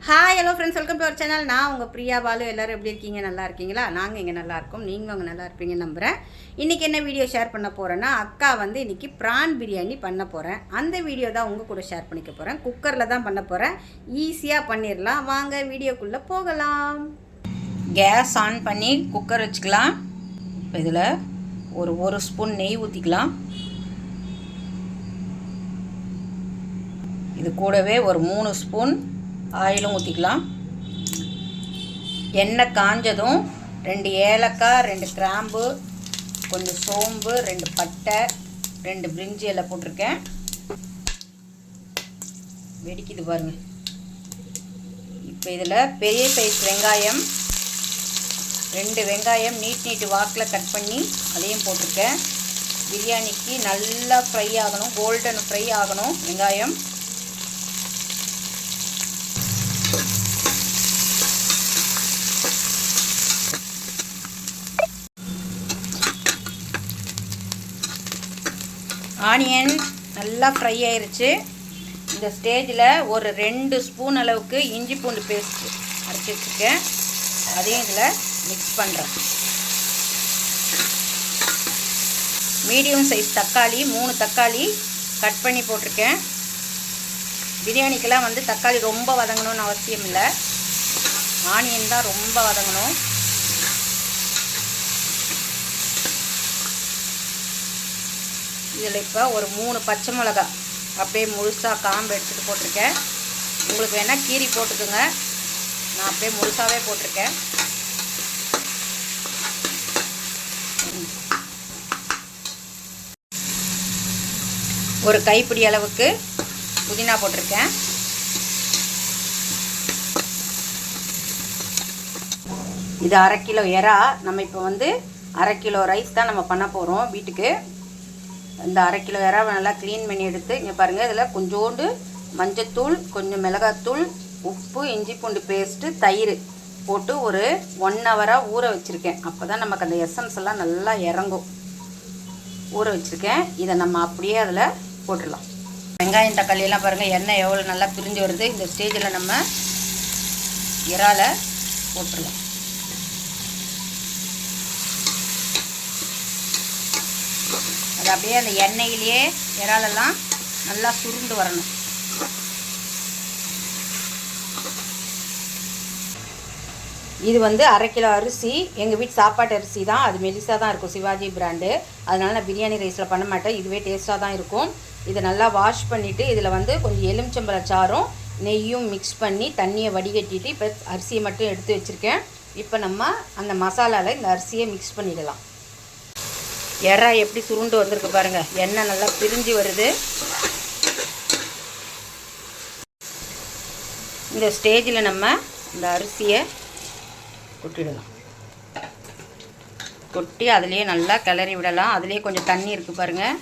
Hi hello friends, welcome to our channel. நான் உங்கள் பிரியா பாலு. எல்லோரும் எப்படி இருக்கீங்க? நல்லா இருக்கீங்களா? நாங்கள் இங்கே நல்லா இருக்கோம். நீங்களும் அங்கே நல்லா இருப்பீங்கன்னு நம்புகிறேன். இன்றைக்கி என்ன வீடியோ ஷேர் பண்ண போகிறேன்னா, அக்கா வந்து இன்றைக்கி ப்ரான் பிரியாணி பண்ண போகிறேன். அந்த வீடியோ தான் உங்கள் கூட ஷேர் பண்ணிக்க போகிறேன். குக்கரில் தான் பண்ண போகிறேன். ஈஸியாக பண்ணிடலாம். வாங்க வீடியோக்குள்ளே போகலாம். கேஸ் ஆன் பண்ணி குக்கர் வச்சுக்கலாம். இப்போ இதில் ஒரு ஸ்பூன் நெய் ஊற்றிக்கலாம். இது கூடவே ஒரு 3 ஸ்பூன் ஆயிலும் ஊற்றிக்கலாம். எண்ணெய் காஞ்சதும் 2 ஏலக்காய், 2 கிராம்பு, கொஞ்சம் சோம்பு, 2 பட்டை, 2 பிரிஞ்சி எல்லாம் போட்டிருக்கேன். வெடிக்குது பாருங்கள். இப்போ இதில் பெரிய சைஸ் வெங்காயம் 2 வெங்காயம் நீட் வாக்கில் கட் பண்ணி அதையும் போட்டிருக்கேன். பிரியாணிக்கு நல்லா ஃப்ரை ஆகணும், கோல்டன் ஃப்ரை ஆகணும் வெங்காயம். ஆனியன் நல்லா ஃப்ரை ஆயிடுச்சு. இந்த ஸ்டேஜில் ஒரு 2 ஸ்பூன் அளவுக்கு இஞ்சி பூண்டு பேஸ்ட் அரைச்சி வச்சுருக்கேன். அதையும் இதில் மிக்ஸ் பண்ணுறேன். மீடியம் சைஸ் தக்காளி 3 தக்காளி கட் பண்ணி போட்டிருக்கேன். பிரியாணிக்கெல்லாம் வந்து தக்காளி ரொம்ப வதங்கணும்னு அவசியம் இல்லை. ஆனியன் தான் ரொம்ப வதங்கணும். இதில் இப்போ ஒரு 3 பச்சை மிளகா அப்படியே முழுசாக காம்பு எடுத்துகிட்டு போட்டிருக்கேன். உங்களுக்கு வேணால் கீரி போட்டுக்குங்க. நான் அப்படியே முழுசாகவே போட்டிருக்கேன். ஒரு கைப்பிடி அளவுக்கு புதினா போட்டிருக்கேன். இந்த 1/2 கிலோ எறா. நம்ம இப்போ வந்து 1/2 கிலோ ரைஸ் தான் நம்ம பண்ண போகிறோம் வீட்டுக்கு. இந்த 1/2 கிலோ எறாவை நல்லா க்ளீன் பண்ணி எடுத்து இங்கே பாருங்கள். இதில் கொஞ்சோண்டு மஞ்சத்தூள், கொஞ்சம் மிளகாத்தூள், உப்பு, இஞ்சி பூண்டு பேஸ்ட்டு, தயிர் போட்டு ஒரு 1 ஹவராக ஊற வச்சுருக்கேன். அப்போ தான் நமக்கு அந்த எசன்ஸ் எல்லாம் நல்லா இறங்கும். ஊற வச்சுருக்கேன். இதை நம்ம அப்படியே அதில் போட்டுடலாம். வெங்காயம் தக்காளியெல்லாம் பாருங்கள், எண்ணெய் எவ்வளோ நல்லா பிரிஞ்சு வருது. இந்த ஸ்டேஜில் நம்ம இறால போட்டுடலாம். அது அப்படியே அந்த எண்ணெயிலேயே இறாலெல்லாம் நல்லா சுருண்டு வரணும். இது வந்து 1/2 கிலோ அரிசி. எங்கள் வீட்டு சாப்பாட்டு அரிசி தான். அது மெலிசாக தான் இருக்கும், சிவாஜி பிராண்டு. அதனால் நான் பிரியாணி ரைஸில் பண்ண மாட்டேன். இதுவே டேஸ்ட்டாக தான் இருக்கும். இதை நல்லா வாஷ் பண்ணிவிட்டு இதில் வந்து கொஞ்சம் எலுமிச்சம்பழ சாறும் நெய்யும் மிக்ஸ் பண்ணி தண்ணியை வடிகட்டிட்டு இப்போ அரிசியை மட்டும் எடுத்து வச்சுருக்கேன். இப்போ நம்ம அந்த மசாலாவில் இந்த அரிசியை மிக்ஸ் பண்ணிடலாம். எறா எப்படி சுருண்டு வந்திருக்கு பாருங்கள். எண்ணெய் நல்லா பிரிஞ்சு வருது. இந்த ஸ்டேஜில் நம்ம இந்த அரிசியை கொட்டிடலாம். கொட்டி அதுலேயே நல்லா கிளறி விடலாம். அதுலேயே கொஞ்சம் தண்ணி இருக்குது பாருங்கள்.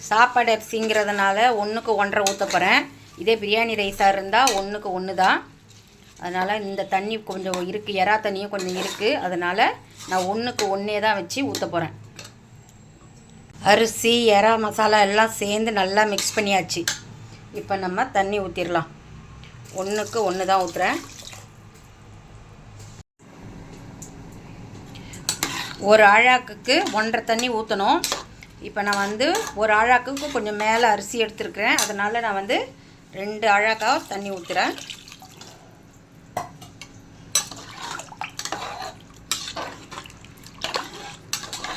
சாப்பாடு அரிசிங்கிறதுனால 1க்கு 1.5 ஊற்ற போகிறேன். இதே பிரியாணி ரைஸாக இருந்தால் 1க்கு 1 தான். அதனால் இந்த தண்ணி கொஞ்சம் இருக்குது, எறா தண்ணியும் கொஞ்சம் இருக்குது. அதனால் நான் 1க்கு 1 தான் வச்சு ஊற்ற போகிறேன். அரிசி, எறா மசாலா எல்லாம் சேர்ந்து நல்லா மிக்ஸ் பண்ணியாச்சு. இப்போ நம்ம தண்ணி ஊற்றிடலாம். 1க்கு 1 தான் ஊற்றுறேன். ஒரு ஆழாக்குக்கு 1.5 தண்ணி ஊற்றணும். இப்போ நான் வந்து ஒரு ஆழாக்குக்கு கொஞ்சம் மேலே அரிசி எடுத்துருக்கிறேன். அதனால் நான் வந்து 2 ஆழாக்காக தண்ணி ஊற்றுறேன்.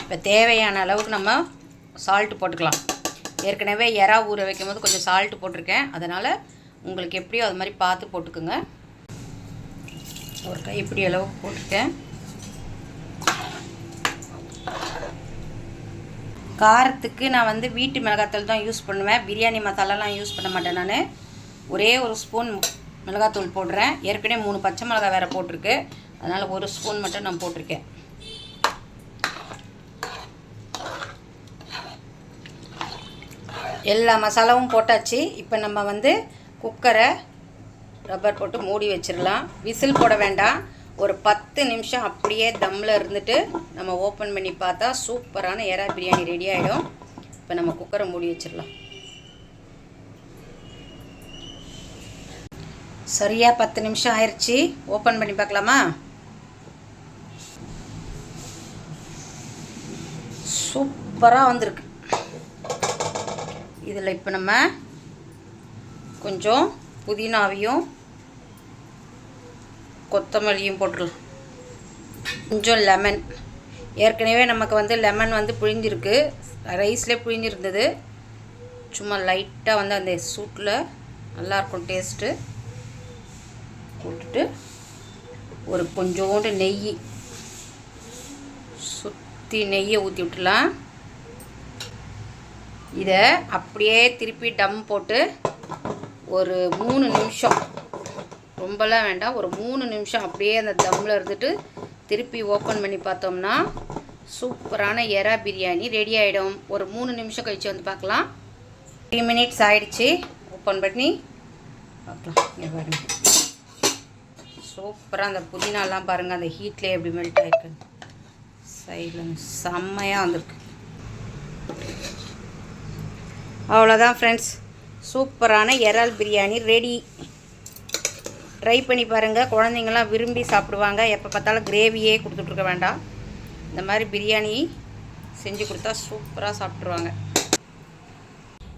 இப்போ தேவையான அளவுக்கு நம்ம சால்ட்டு போட்டுக்கலாம். ஏற்கனவே எறா ஊற வைக்கும் போது கொஞ்சம் சால்ட்டு போட்டிருக்கேன். அதனால் உங்களுக்கு எப்படியோ அது மாதிரி பார்த்து போட்டுக்குங்க. ஒரு கைப்பிடி அளவுக்கு போட்டிருக்கேன். காரத்துக்கு நான் வந்து வீட்டு மிளகாத்தூள் தான் யூஸ் பண்ணுவேன். பிரியாணி மசாலாலாம் யூஸ் பண்ண மாட்டேன். நான் ஒரே 1 ஸ்பூன் மிளகாத்தூள் போடுறேன். ஏற்கனவே 3 பச்சை மிளகா வேறு போட்டிருக்கு. அதனால் 1 ஸ்பூன் மட்டும் நான் போட்டிருக்கேன். எல்லா மசாலாவும் போட்டாச்சு. இப்போ நம்ம வந்து குக்கரை ரப்பர் போட்டு மூடி வச்சிடலாம். விசில் போட வேண்டாம். ஒரு 10 நிமிஷம் அப்படியே தம்மில் இருந்துட்டு நம்ம ஓப்பன் பண்ணி பார்த்தா சூப்பரான எறா பிரியாணி ரெடி ஆகிடும். இப்போ நம்ம குக்கரை மூடி வச்சிடலாம். சரியாக 10 நிமிஷம் ஆயிடுச்சு. ஓப்பன் பண்ணி பார்க்கலாமா? சூப்பராக வந்திருக்கு. இதில் இப்போ நம்ம கொஞ்சம் புதினாவையும் கொத்தமல்லியும் போட்டுடலாம். கொஞ்சம் லெமன், ஏற்கனவே நமக்கு வந்து லெமன் வந்து புழிஞ்சிருக்கு, ரைஸ்லேயே புழிஞ்சிருந்தது. சும்மா லைட்டாக வந்து அந்த சூட்டில் நல்லாயிருக்கும் டேஸ்ட்டு. போட்டுட்டு ஒரு கொஞ்சோண்டு நெய் சுற்றி நெய்யை ஊற்றி விட்டுலாம். இதை அப்படியே திருப்பி டம் போட்டு ஒரு 3 நிமிஷம், ரொம்பலாம் வேண்டாம், ஒரு 3 நிமிஷம் அப்படியே அந்த தம்மில் இருந்துட்டு திருப்பி ஓப்பன் பண்ணி பார்த்தோம்னா சூப்பரான எறா பிரியாணி ரெடி ஆகிடும். ஒரு 3 நிமிஷம் கழித்து வந்து பார்க்கலாம். 3 மினிட்ஸ் ஆகிடுச்சு. ஓப்பன் பண்ணி பார்க்கலாம். இங்கே பாருங்கள், சூப்பராக அந்த புதினாலாம் பாருங்கள், அந்த ஹீட்லேயே எப்படி மெல்ட் ஆகிருக்கு. சைடில் செம்மையாக வந்திருக்கு. அவ்வளோதான் ஃப்ரெண்ட்ஸ், சூப்பரான இறால் பிரியாணி ரெடி. ட்ரை பண்ணி பாருங்கள், குழந்தைங்களாம் விரும்பி சாப்பிடுவாங்க. எப்போ பார்த்தாலும் கிரேவியே கொடுத்துட்ருக்க வேண்டாம், இந்த மாதிரி பிரியாணி செஞ்சு கொடுத்தா சூப்பராக சாப்பிட்ருவாங்க.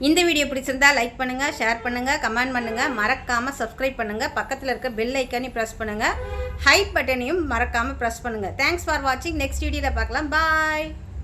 இந்த வீடியோ பிடிச்சிருந்தா லைக் பண்ணுங்கள், ஷேர் பண்ணுங்கள், கமெண்ட் பண்ணுங்கள், மறக்காமல் சப்ஸ்கிரைப் பண்ணுங்கள். பக்கத்தில் இருக்க பெல் ஐக்கானையும் ப்ரெஸ் பண்ணுங்கள், ஹை பட்டனையும் மறக்காமல் ப்ரெஸ் பண்ணுங்கள். தேங்க்ஸ் ஃபார் வாட்சிங். நெக்ஸ்ட் வீடியோவில் பார்க்கலாம். பாய்.